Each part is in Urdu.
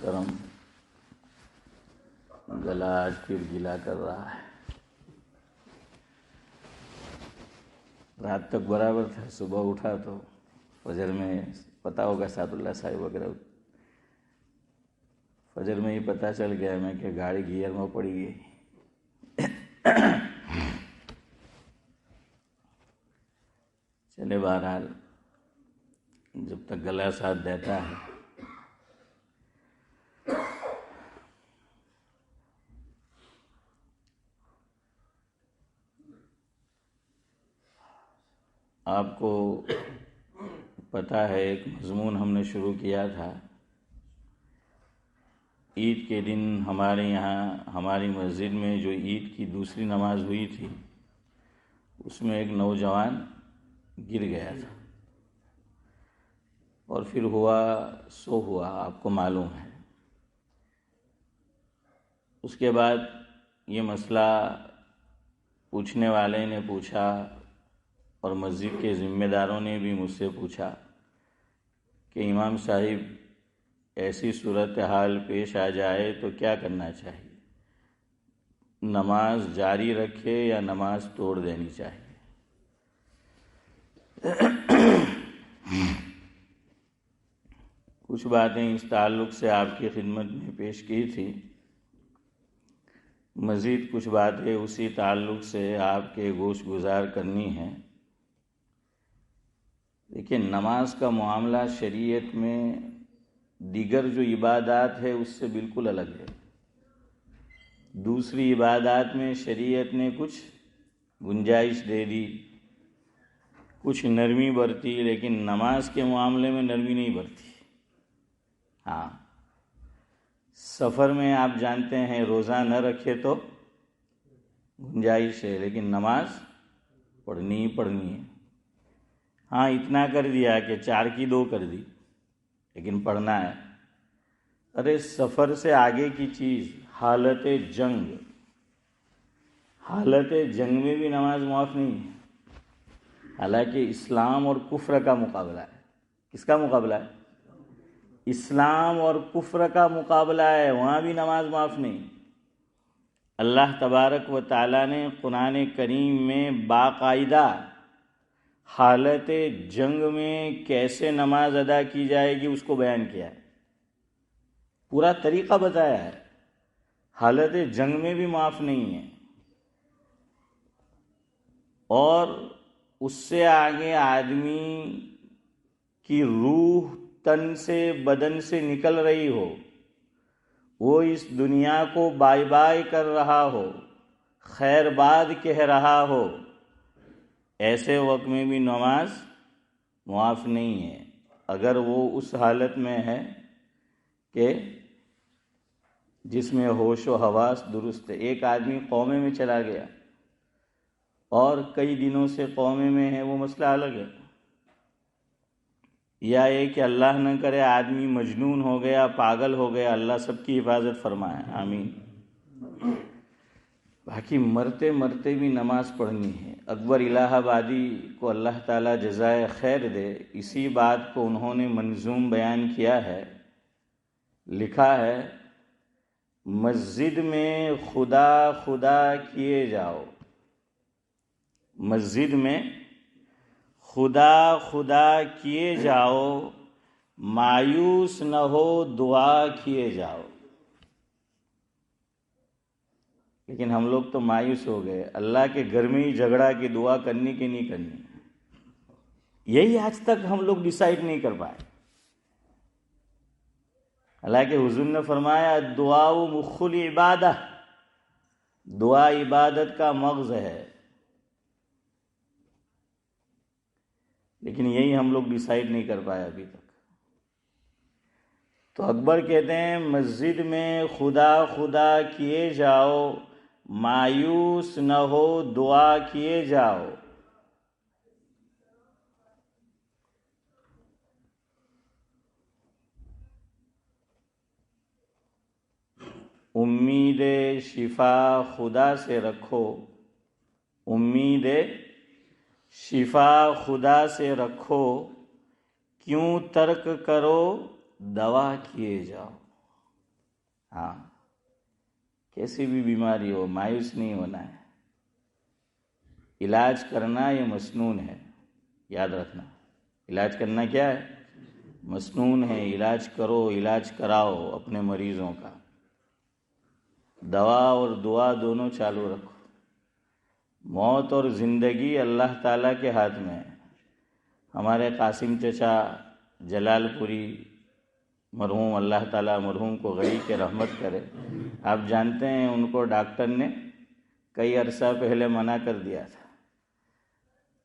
محترم، گلا آج پھر گلا کر رہا ہے. رات تک برابر تھا، صبح اٹھا تو فجر میں پتہ ہوگا سعد اللہ صاحب وغیرہ، فجر میں ہی پتہ چل گیا میں کہ گاڑی گیئر میں پڑی گئی. چلے بہرحال جب تک گلا ساتھ دیتا ہے. آپ کو پتہ ہے ایک مضمون ہم نے شروع کیا تھا. عید کے دن ہمارے یہاں ہماری مسجد میں جو عید کی دوسری نماز ہوئی تھی اس میں ایک نوجوان گر گیا تھا، اور پھر ہوا سو ہوا، آپ کو معلوم ہے. اس کے بعد یہ مسئلہ پوچھنے والے نے پوچھا اور مسجد کے ذمہ داروں نے بھی مجھ سے پوچھا کہ امام صاحب ایسی صورتحال پیش آ جائے تو کیا کرنا چاہیے، نماز جاری رکھے یا نماز توڑ دینی چاہیے. کچھ باتیں اس تعلق سے آپ کی خدمت میں پیش کی تھی، مزید کچھ باتیں اسی تعلق سے آپ کے گوش گزار کرنی ہیں. لیکن نماز کا معاملہ شریعت میں دیگر جو عبادات ہے اس سے بالکل الگ ہے. دوسری عبادات میں شریعت نے کچھ گنجائش دے دی، کچھ نرمی برتی، لیکن نماز کے معاملے میں نرمی نہیں برتی. ہاں، سفر میں آپ جانتے ہیں روزہ نہ رکھے تو گنجائش ہے، لیکن نماز پڑھنی ہی پڑھنی ہے. ہاں، اتنا کر دیا کہ 4 کی 2 کر دی، لیکن پڑھنا ہے. ارے سفر سے آگے کی چیز حالت جنگ، حالت جنگ میں بھی نماز معاف نہیں ہے. حالانکہ اسلام اور کفر کا مقابلہ ہے. کس کا مقابلہ ہے؟ اسلام اور کفر کا مقابلہ ہے، وہاں بھی نماز معاف نہیں. اللہ تبارک و تعالیٰ نے قرآن کریم میں باقاعدہ حالت جنگ میں کیسے نماز ادا کی جائے گی اس کو بیان کیا ہے، پورا طریقہ بتایا ہے. حالت جنگ میں بھی معاف نہیں ہے، اور اس سے آگے آدمی کی روح تن سے بدن سے نکل رہی ہو، وہ اس دنیا کو بائے بائے کر رہا ہو، خیر باد کہہ رہا ہو، ایسے وقت میں بھی نماز معاف نہیں ہے. اگر وہ اس حالت میں ہے کہ جس میں ہوش و حواس درست ہے. ایک آدمی قومے میں چلا گیا اور کئی دنوں سے قومے میں ہے، وہ مسئلہ الگ ہے. یا یہ کہ اللہ نہ کرے آدمی مجنون ہو گیا، پاگل ہو گیا، اللہ سب کی حفاظت فرمائے، آمین. باقی مرتے مرتے بھی نماز پڑھنی ہے. اکبر الہ آبادی کو اللہ تعالیٰ جزائے خیر دے، اسی بات کو انہوں نے منظوم بیان کیا ہے. لکھا ہے، مسجد میں خدا خدا کیے جاؤ، مسجد میں خدا خدا کیے جاؤ، مایوس نہ ہو دعا کیے جاؤ. لیکن ہم لوگ تو مایوس ہو گئے، اللہ کے گھر میں ہی جھگڑا کہ دعا کرنی کہ نہیں کرنی. یہی آج تک ہم لوگ ڈیسائیڈ نہیں کر پائے. حالانکہ حضور نے فرمایا دعا مخ العبادہ، دعا عبادت کا مغز ہے. لیکن یہی ہم لوگ ڈیسائیڈ نہیں کر پائے ابھی تک. تو اکبر کہتے ہیں مسجد میں خدا خدا کیے جاؤ، مایوس نہ ہو دعا کیے جاؤ. امید شفا خدا سے رکھو، امید شفا خدا سے رکھو، کیوں ترک کرو دوا کیے جاؤ. ہاں، کیسی بھی بیماری ہو مایوس نہیں ہونا ہے. علاج کرنا یہ مسنون ہے، یاد رکھنا. علاج کرنا کیا ہے؟ مسنون ہے. علاج کرو، علاج کراؤ اپنے مریضوں کا. دوا اور دعا دونوں چالو رکھو. موت اور زندگی اللہ تعالیٰ کے ہاتھ میں ہے. ہمارے قاسم چچا جلال پوری مرحوم، اللہ تعالیٰ مرحوم کو غنی کے رحمت کرے، آپ جانتے ہیں ان کو ڈاکٹر نے کئی عرصہ پہلے منع کر دیا تھا.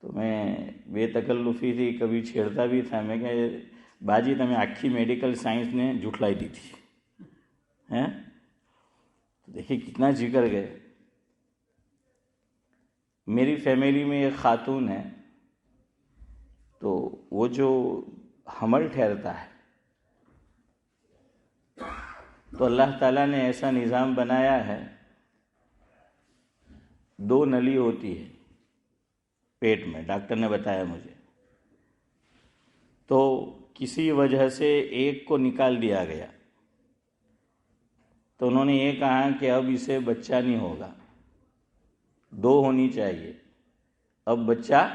تو میں بے تکلفی تھی، کبھی چھیڑتا بھی تھا. میں کہ باجی تمہیں آکھی میڈیکل سائنس نے جھٹلائی دی تھی ہیں. دیکھیے کتنا ذکر گئے. میری فیملی میں ایک خاتون ہے، تو وہ جو حمل ٹھہرتا ہے تو اللہ تعالیٰ نے ایسا نظام بنایا ہے، 2 نلی ہوتی ہے پیٹ میں، ڈاکٹر نے بتایا مجھے. تو کسی وجہ سے ایک کو نکال دیا گیا، تو انہوں نے یہ کہا کہ اب اسے بچہ نہیں ہوگا، 2 ہونی چاہیے، اب بچہ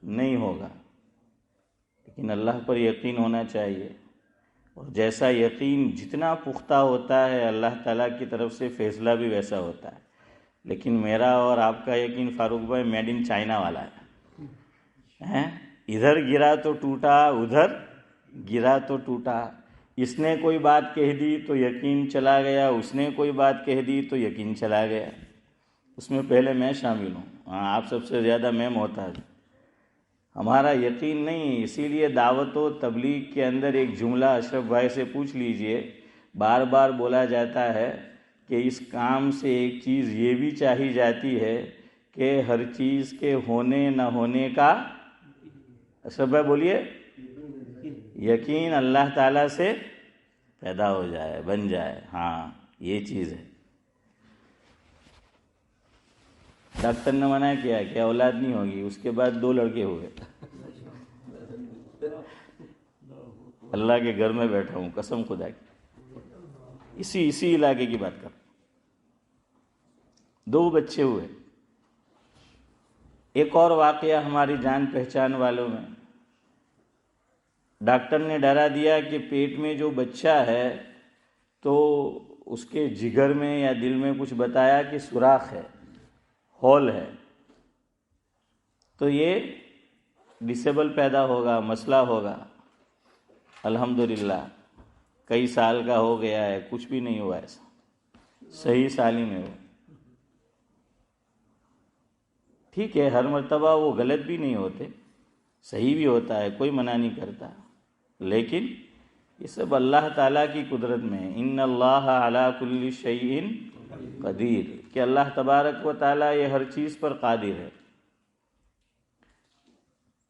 نہیں ہوگا. لیکن اللہ پر یقین ہونا چاہیے، اور جیسا یقین جتنا پختہ ہوتا ہے اللہ تعالیٰ کی طرف سے فیصلہ بھی ویسا ہوتا ہے. لیکن میرا اور آپ کا یقین فاروق بھائی میڈ ان چائنا والا ہے. ادھر گرا تو ٹوٹا، ادھر گرا تو ٹوٹا. اس نے کوئی بات کہہ دی تو یقین چلا گیا، اس نے کوئی بات کہہ دی تو یقین چلا گیا. اس میں پہلے میں شامل ہوں. ہاں، آپ سب سے زیادہ میں محتاج. ہمارا یقین نہیں. اسی لیے دعوت و تبلیغ کے اندر ایک جملہ اشرف بھائی سے پوچھ لیجئے، بار بار بولا جاتا ہے کہ اس کام سے ایک چیز یہ بھی چاہی جاتی ہے کہ ہر چیز کے ہونے نہ ہونے کا، اشرف بھائی بولیے، یقین اللہ تعالیٰ سے پیدا ہو جائے، بن جائے. ہاں، یہ چیز ہے. ڈاکٹر نے منع کیا کہ اولاد نہیں ہوگی، اس کے بعد 2 لڑکے ہوئے. اللہ کے گھر میں بیٹھا ہوں قسم خدا کی، اسی علاقے کی بات کر. 2 بچے ہوئے. ایک اور واقعہ ہماری جان پہچان والوں میں، ڈاکٹر نے ڈرا دیا کہ پیٹ میں جو بچہ ہے تو اس کے جگر میں یا دل میں کچھ بتایا کہ سوراخ ہے، ہول ہے، تو یہ ڈسیبل پیدا ہوگا، مسئلہ ہوگا. الحمدللہ کئی سال کا ہو گیا ہے، کچھ بھی نہیں ہوا ایسا، صحیح سالم ہے وہ. ٹھیک ہے، ہر مرتبہ وہ غلط بھی نہیں ہوتے، صحیح بھی ہوتا ہے، کوئی منع نہیں کرتا. لیکن یہ سب اللہ تعالیٰ کی قدرت میں. ان اللہ علی کل شیء قدیر، کہ اللہ تبارک و تعالیٰ یہ ہر چیز پر قادر ہے.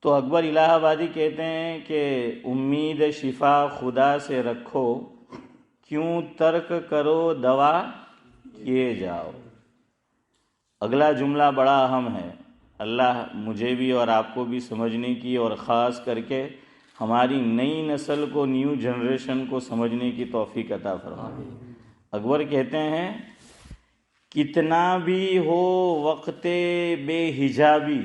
تو اکبر الہ آبادی کہتے ہیں کہ امید شفا خدا سے رکھو، کیوں ترک کرو دوا کیے جاؤ. اگلا جملہ بڑا اہم ہے. اللہ مجھے بھی اور آپ کو بھی سمجھنے کی، اور خاص کر کے ہماری نئی نسل کو، نیو جنریشن کو سمجھنے کی توفیق عطا فرمائے. اکبر کہتے ہیں کتنا بھی ہو وقت بے حجابی.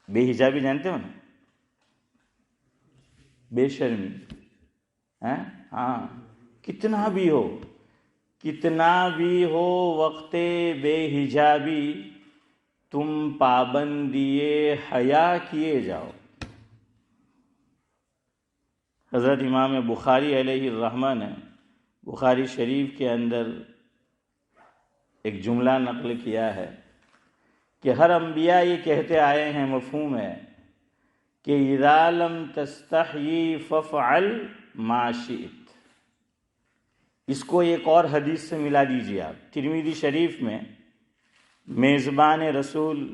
بے حجابی جانتے ہو نا؟ بے شرمی. ہاں، کتنا بھی ہو، کتنا بھی ہو وقت بے حجابی، تم پابندیے حیا کیے جاؤ. حضرت امام بخاری علیہ الرحمہ نے بخاری شریف کے اندر ایک جملہ نقل کیا ہے کہ ہر انبیاء یہ کہتے آئے ہیں، مفہوم ہے کہ اذا لم تستحیی فافعل ما شئت. اس کو ایک اور حدیث سے ملا دیجیے آپ. ترمذی شریف میں میزبان رسول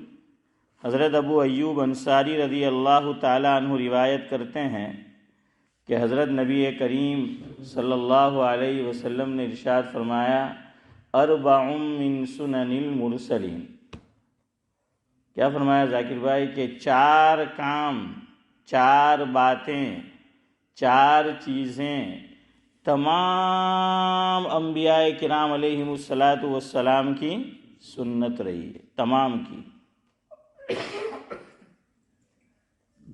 حضرت ابو ایوب انصاری رضی اللہ تعالی عنہ روایت کرتے ہیں کہ حضرت نبی کریم صلی اللہ علیہ وسلم نے ارشاد فرمایا، اربع من سنن المرسلین. کیا فرمایا ذاکر بھائی؟ کہ 4 کام، 4 باتیں، 4 چیزیں تمام انبیاء کرام علیہم الصلاۃ والسلام کی سنت رہی ہے، تمام کی۔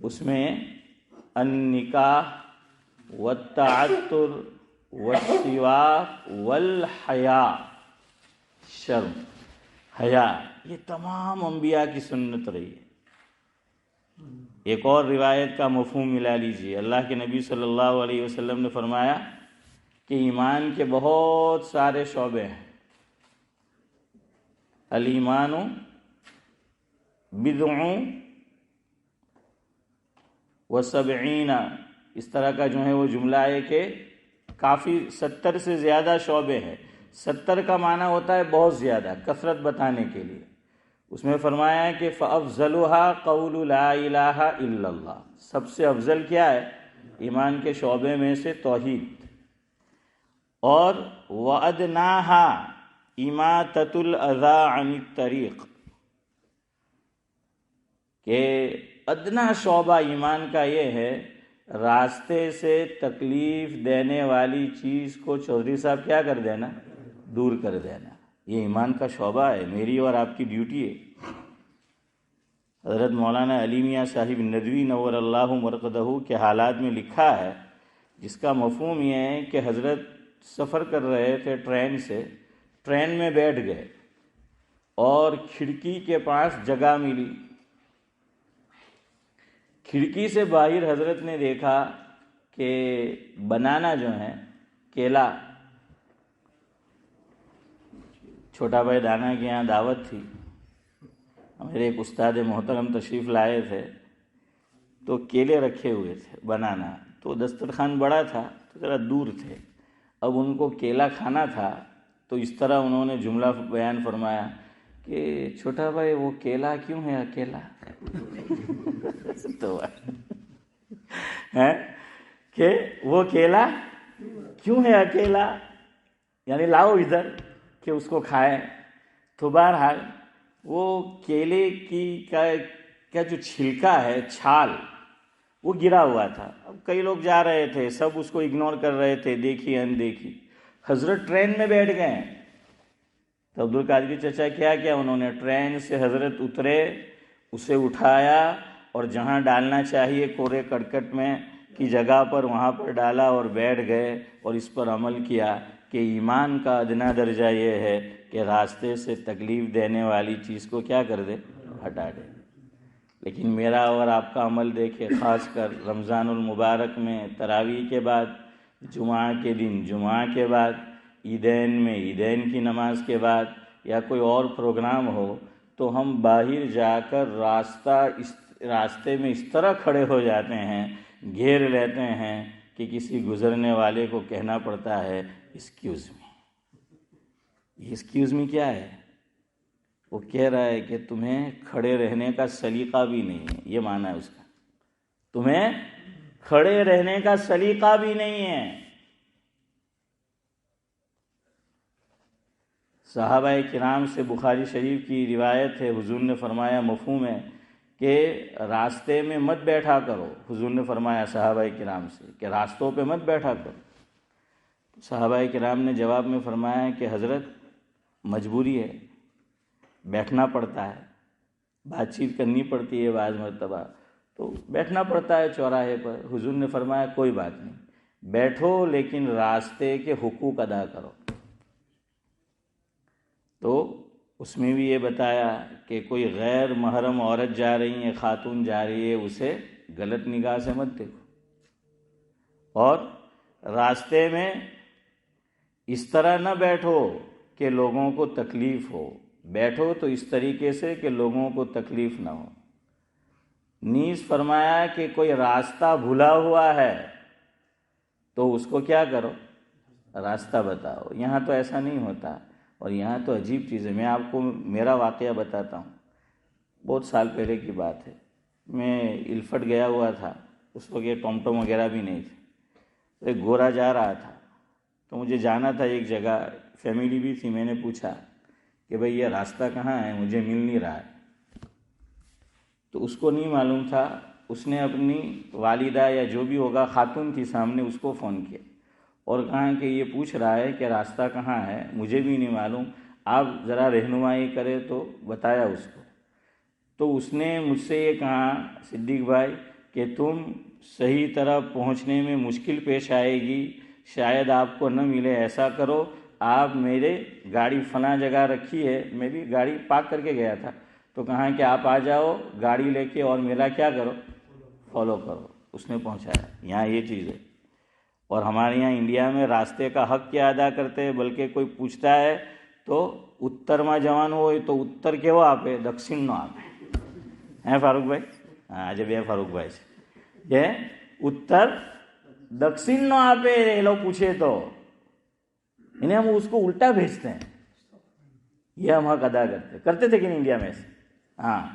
اس میں النکاح والتعطر والسواک والحیا، شرم، حیا، یہ تمام انبیاء کی سنت رہی ہے۔ ایک اور روایت کا مفہوم ملا لیجیے، اللہ کے نبی صلی اللہ علیہ وسلم نے فرمایا کہ ایمان کے بہت سارے شعبے ہیں۔ الایمان بضع و70، اس طرح کا جو ہے وہ جملہ ہے کہ کافی 70 سے زیادہ شعبے ہیں۔ 70 کا معنی ہوتا ہے بہت زیادہ، کثرت بتانے کے لیے۔ اس میں فرمایا کہ فَأَفْضَلُهَا قَوْلُ لَا إِلَٰهَ إِلَّا اللَّهِ، سب سے افضل کیا ہے؟ ایمان کے شعبے میں سے توحید۔ اور وَأَدْنَاهَا إِمَاطَةُ الْأَذَىٰ عَنِ الطَّرِيقِ، کہ ادنا شعبہ ایمان کا یہ ہے راستے سے تکلیف دینے والی چیز کو چودھری صاحب کیا کر دینا؟ دور کر دینا۔ یہ ایمان کا شعبہ ہے، میری اور آپ کی ڈیوٹی ہے۔ حضرت مولانا علی میاں صاحب ندوی نور اللہ مرقدہ کے حالات میں لکھا ہے، جس کا مفہوم یہ ہے کہ حضرت سفر کر رہے تھے ٹرین سے، ٹرین میں بیٹھ گئے اور کھڑکی کے پاس جگہ ملی۔ کھڑکی سے باہر حضرت نے دیکھا کہ بنانا جو ہے، کیلا، چھوٹا بھائی دانا کے یہاں دعوت تھی، میرے ایک استاد محترم تشریف لائے تھے، تو کیلے رکھے ہوئے تھے بنانا، تو دسترخوان بڑا تھا تو ذرا دور تھے، اب ان کو کیلا کھانا تھا، تو اس طرح انہوں نے جملہ بیان فرمایا کہ چھوٹا بھائی وہ کیلا کیوں ہے اکیلا؟ تو کہ وہ کیلا کیوں ہے اکیلا، یعنی لاؤ ادھر کہ اس کو کھائیں۔ تو بہرحال وہ کیلے کی کا جو چھلکا ہے، چھال، وہ گرا ہوا تھا۔ اب کئی لوگ جا رہے تھے، سب اس کو اگنور کر رہے تھے، دیکھی اندیکھی۔ حضرت ٹرین میں بیٹھ گئے تو عبد القادری چچا کیا انہوں نے ٹرین سے حضرت اترے، اسے اٹھایا اور جہاں ڈالنا چاہیے کوڑے کرکٹ میں کی جگہ پر وہاں پر ڈالا اور بیٹھ گئے اور اس پر عمل کیا کہ ایمان کا ادنا درجہ یہ ہے کہ راستے سے تکلیف دینے والی چیز کو کیا کر دے؟ ہٹا دے۔ لیکن میرا اور آپ کا عمل دیکھے، خاص کر رمضان المبارک میں تراویح کے بعد، جمعہ کے دن جمعہ کے بعد، عیدین میں عیدین کی نماز کے بعد یا کوئی اور پروگرام ہو، تو ہم باہر جا کر راستے میں اس طرح کھڑے ہو جاتے ہیں، گھیر لیتے ہیں کہ کسی گزرنے والے کو کہنا پڑتا ہے ایکسکیوز می۔ یہ ایکسکیوز می کیا ہے؟ وہ کہہ رہا ہے کہ تمہیں کھڑے رہنے کا سلیقہ بھی نہیں ہے، یہ معنی ہے اس کا، تمہیں کھڑے رہنے کا سلیقہ بھی نہیں ہے۔ صحابہ کرام سے بخاری شریف کی روایت ہے، حضور نے فرمایا، مفہوم ہے کہ راستے میں مت بیٹھا کرو۔ حضور نے فرمایا صحابہ کرام سے کہ راستوں پہ مت بیٹھا کرو۔ صحابہ کرام نے جواب میں فرمایا کہ حضرت مجبوری ہے، بیٹھنا پڑتا ہے، بات چیت کرنی پڑتی ہے، بعض مرتبہ تو بیٹھنا پڑتا ہے چوراہے پر۔ حضور نے فرمایا کوئی بات نہیں، بیٹھو لیکن راستے کے حقوق ادا کرو۔ تو اس میں بھی یہ بتایا کہ کوئی غیر محرم عورت جا رہی ہے، خاتون جا رہی ہے، اسے غلط نگاہ سے مت دیکھو، اور راستے میں اس طرح نہ بیٹھو کہ لوگوں کو تکلیف ہو، بیٹھو تو اس طریقے سے کہ لوگوں کو تکلیف نہ ہو۔ نیز فرمایا کہ کوئی راستہ بھولا ہوا ہے تو اس کو کیا کرو؟ راستہ بتاؤ۔ یہاں تو ایسا نہیں ہوتا، اور یہاں تو عجیب چیز ہے۔ میں آپ کو میرا واقعہ بتاتا ہوں، بہت سال پہلے کی بات ہے۔ میں الفٹ گیا ہوا تھا، اس وقت یہ ٹوم ٹوم وغیرہ بھی نہیں تھے۔ ایک گورا جا رہا تھا تو مجھے جانا تھا ایک جگہ، فیملی بھی تھی۔ میں نے پوچھا کہ بھئی یہ راستہ کہاں ہے، مجھے مل نہیں رہا ہے۔ تو اس کو نہیں معلوم تھا، اس نے اپنی والدہ یا جو بھی ہوگا، خاتون تھی سامنے، اس کو فون کیا۔ اور کہا کہ یہ پوچھ رہا ہے کہ راستہ کہاں ہے، مجھے بھی نہیں معلوم، آپ ذرا رہنمائی کرے تو بتایا اس کو۔ تو اس نے مجھ سے یہ کہا صدیق بھائی کہ تم صحیح طرح پہنچنے میں مشکل پیش آئے گی، شاید آپ کو نہ ملے، ایسا کرو آپ میرے گاڑی فلاں جگہ رکھی ہے، میں بھی گاڑی پارک کر کے گیا تھا، تو کہا کہ آپ آ جاؤ گاڑی لے کے اور میرا کیا کرو، فالو کرو۔ اس نے پہنچایا۔ یہاں یہ چیز ہے۔ اور ہمارے یہاں انڈیا میں راستے کا حق کیا ادا کرتے ہیں، بلکہ کوئی پوچھتا ہے تو اتر میں جوان ہو تو اتر کے وہ آپ دکشن نو آپ ہیں فاروق بھائی؟ ہاں جب یہ فاروق بھائی سے یہ اتر دکشن نو آپ یہ لوگ پوچھے تو انہیں ہم اس کو الٹا بھیجتے ہیں، یہ ہم حق ادا کرتے تھے کہ نہیں انڈیا میں سے؟ ہاں،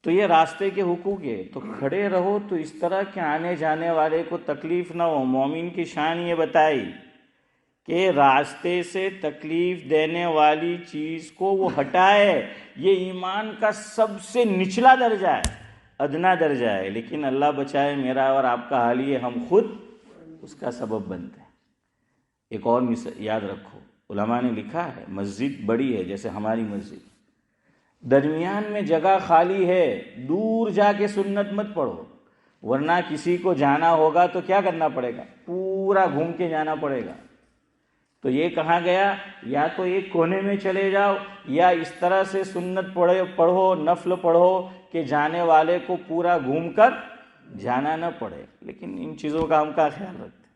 تو یہ راستے کے حقوق ہے، تو کھڑے رہو تو اس طرح کہ آنے جانے والے کو تکلیف نہ ہو۔ مومن کی شان یہ بتائی کہ راستے سے تکلیف دینے والی چیز کو وہ ہٹائے، یہ ایمان کا سب سے نچلا درجہ ہے، ادنا درجہ ہے، لیکن اللہ بچائے میرا اور آپ کا حال یہ ہم خود اس کا سبب بنتے ہیں۔ ایک اور یاد رکھو، علماء نے لکھا ہے مسجد بڑی ہے جیسے ہماری مسجد، درمیان میں جگہ خالی ہے، دور جا کے سنت مت پڑھو، ورنہ کسی کو جانا ہوگا تو کیا کرنا پڑے گا، پورا گھوم کے جانا پڑے گا۔ تو یہ کہا گیا یا تو ایک کونے میں چلے جاؤ یا اس طرح سے سنت پڑھو، نفل پڑھو کہ جانے والے کو پورا گھوم کر جانا نہ پڑے، لیکن ان چیزوں کا ہم کا خیال رکھتے ہیں۔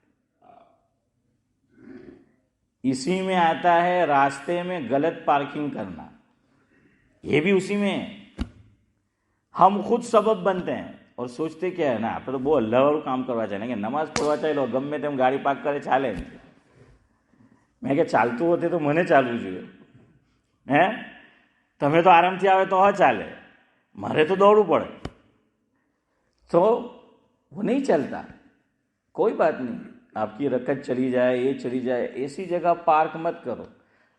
اسی میں آتا ہے راستے میں غلط پارکنگ کرنا، یہ بھی اسی میں ہے۔ ہم خود سبب بنتے ہیں اور سوچتے کیا ہے نا، آپ تو وہ اللہ اور کام کروا چاہیں گے، نماز پڑھوا چاہے لو گم میں تم گاڑی پارک کرے چالے، میں کہ ચાલતું હોતે તો મને ચાલવું જોઈએ હે, તમે તો આરામથી આવે તો ચાલે, મારે તો દોડવું પડે, تو وہ نہیں چلتا۔ کوئی بات نہیں، آپ کی رکعت چلی جائے، یہ چلی جائے، ایسی جگہ پارک مت کرو۔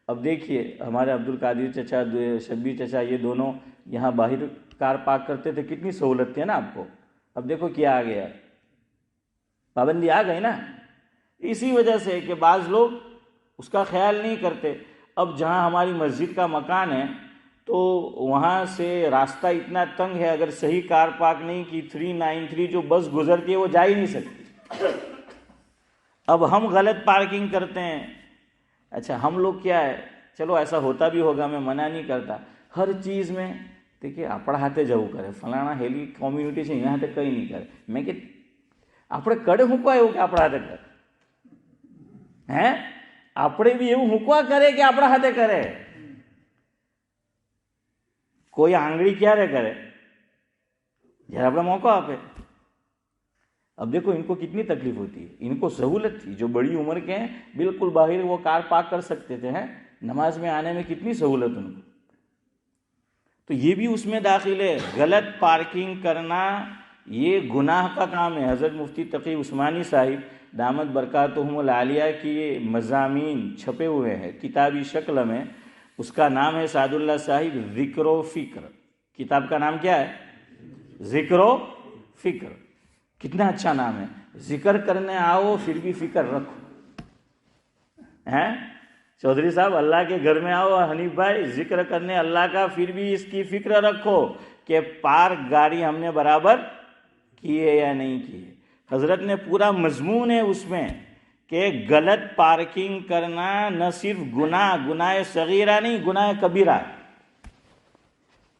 اب دیکھیے ہمارے عبدالقادر چچا، شبیر چچا، یہ دونوں یہاں باہر کار پارک کرتے تھے، کتنی سہولت تھی نا آپ کو۔ اب دیکھو کیا آ گیا، پابندی آ گئی نا، اسی وجہ سے کہ بعض لوگ اس کا خیال نہیں کرتے۔ اب جہاں ہماری مسجد کا مکان ہے تو وہاں سے راستہ اتنا تنگ ہے، اگر صحیح کار پارک نہیں کی 393 جو بس گزرتی ہے وہ جا ہی نہیں سکتی۔ اب ہم غلط پارکنگ کرتے ہیں۔ اچھا ہم لوگ کیا ہے، چلو ایسا ہوتا بھی ہوگا، میں منع نہیں کرتا، ہر چیز میں دیکھیے اپنا ہاتھے جاؤ کرے، فلانا ہیلی کمیونٹی سے یہاں تک کہیں نہیں کرے، میں کہ આપણે કડે મૂકવા એવું કે આપણા હાથે કરે હે, આપણે બી એવું મૂકવા કરે કે આપણા હાથે કરે। કોઈ આંગળી ક્યારે કરે, જ્યારે આપણે મોકો આપે۔ اب دیکھو ان کو کتنی تکلیف ہوتی ہے، ان کو سہولت تھی، جو بڑی عمر کے ہیں بالکل باہر وہ کار پارک کر سکتے تھے، ہیں نماز میں آنے میں کتنی سہولت ان کو۔ تو یہ بھی اس میں داخل ہے، غلط پارکنگ کرنا یہ گناہ کا کام ہے۔ حضرت مفتی تقی عثمانی صاحب دامت برکاتہم العالیہ کی یہ مضامین چھپے ہوئے ہیں کتابی شکل میں، اس کا نام ہے سعد اللہ صاحب ذکر و فکر۔ کتاب کا نام کیا ہے؟ ذکر و فکر۔ کتنا اچھا نام ہے، ذکر کرنے آؤ پھر بھی فکر رکھو، ہیں چودھری صاحب اللہ کے گھر میں آؤ، حنیف بھائی ذکر کرنے اللہ کا، پھر بھی اس کی فکر رکھو کہ پارک گاڑی ہم نے برابر کی ہے یا نہیں کی ہے۔ حضرت نے پورا مضمون ہے اس میں کہ غلط پارکنگ کرنا نہ صرف گناہ صغیرہ نہیں، گناہ کبیرہ۔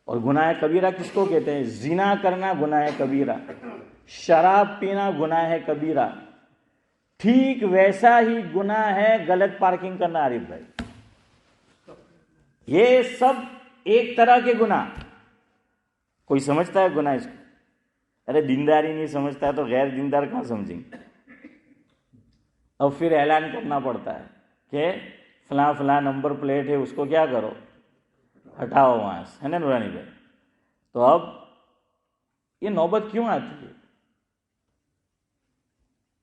اور گناہ کبیرہ کس کو کہتے ہیں؟ زنا کرنا گناہ کبیرہ، شراب پینا گناہ کبیرہ، ٹھیک ویسا ہی گناہ ہے غلط پارکنگ کرنا۔ عارف بھائی یہ سب ایک طرح کے گناہ۔ کوئی سمجھتا ہے گناہ اس کو؟ ارے دینداری نہیں سمجھتا ہے تو غیر دیندار کہاں سمجھیں گے؟ اب پھر اعلان کرنا پڑتا ہے کہ فلاں فلاں نمبر پلیٹ ہے، اس کو کیا کرو، ہٹاؤ وہاں سے، ہے نا نورانی بھائی؟ تو اب یہ نوبت کیوں آتی ہے؟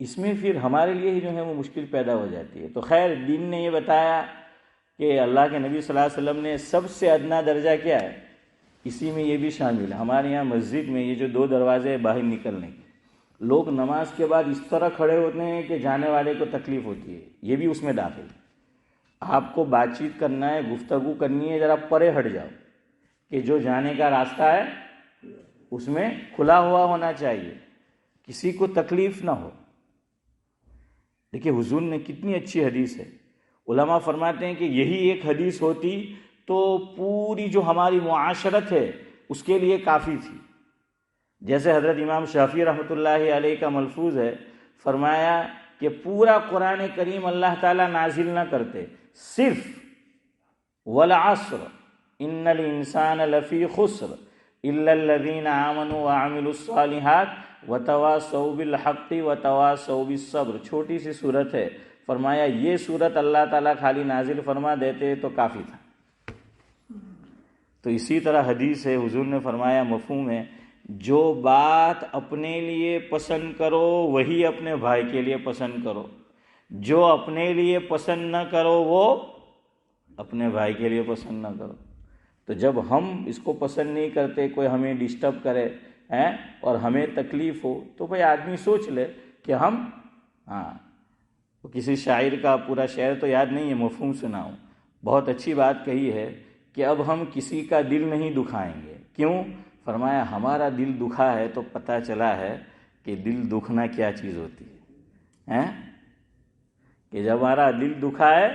اس میں پھر ہمارے لیے ہی جو ہے وہ مشکل پیدا ہو جاتی ہے۔ تو خیر دین نے یہ بتایا کہ اللہ کے نبی صلی اللہ علیہ وسلم نے سب سے ادنا درجہ کیا ہے، اسی میں یہ بھی شامل ہے۔ ہمارے یہاں مسجد میں یہ جو 2 دروازے باہر نکلنے کے، لوگ نماز کے بعد اس طرح کھڑے ہوتے ہیں کہ جانے والے کو تکلیف ہوتی ہے، یہ بھی اس میں داخل ہے۔ آپ کو بات چیت کرنا ہے، گفتگو کرنی ہے، ذرا پرے ہٹ جاؤ کہ جو جانے کا راستہ ہے اس میں کھلا ہوا ہونا چاہیے، کسی کو تکلیف نہ ہو۔ دیکھیے حضور نے کتنی اچھی حدیث ہے، علماء فرماتے ہیں کہ یہی ایک حدیث ہوتی تو پوری جو ہماری معاشرت ہے اس کے لیے کافی تھی۔ جیسے حضرت امام شافعی رحمۃ اللہ علیہ کا ملفوظ ہے، فرمایا کہ پورا قرآن کریم اللہ تعالیٰ نازل نہ کرتے، صرف والعصر ان الانسان لفی خسر الا الذین آمنوا وعملوا الصالحات وتواصوا بالحق وتواصوا بالصبر، چھوٹی سی صورت ہے، فرمایا یہ صورت اللہ تعالیٰ خالی نازل فرما دیتے تو کافی تھا۔ تو اسی طرح حدیث ہے، حضور نے فرمایا مفہوم ہے، جو بات اپنے لیے پسند کرو وہی اپنے بھائی کے لیے پسند کرو، جو اپنے لیے پسند نہ کرو وہ اپنے بھائی کے لیے پسند نہ کرو۔ تو جب ہم اس کو پسند نہیں کرتے، کوئی ہمیں ڈسٹرب کرے اور ہمیں تکلیف ہو، تو بھئی آدمی سوچ لے کہ ہم کسی شاعر کا پورا شعر تو یاد نہیں ہے، مفہوم سناؤں، بہت اچھی بات کہی ہے کہ اب ہم کسی کا دل نہیں دکھائیں گے۔ کیوں؟ فرمایا ہمارا دل دکھا ہے تو پتہ چلا ہے کہ دل دکھنا کیا چیز ہوتی ہے، کہ جب ہمارا دل دکھا ہے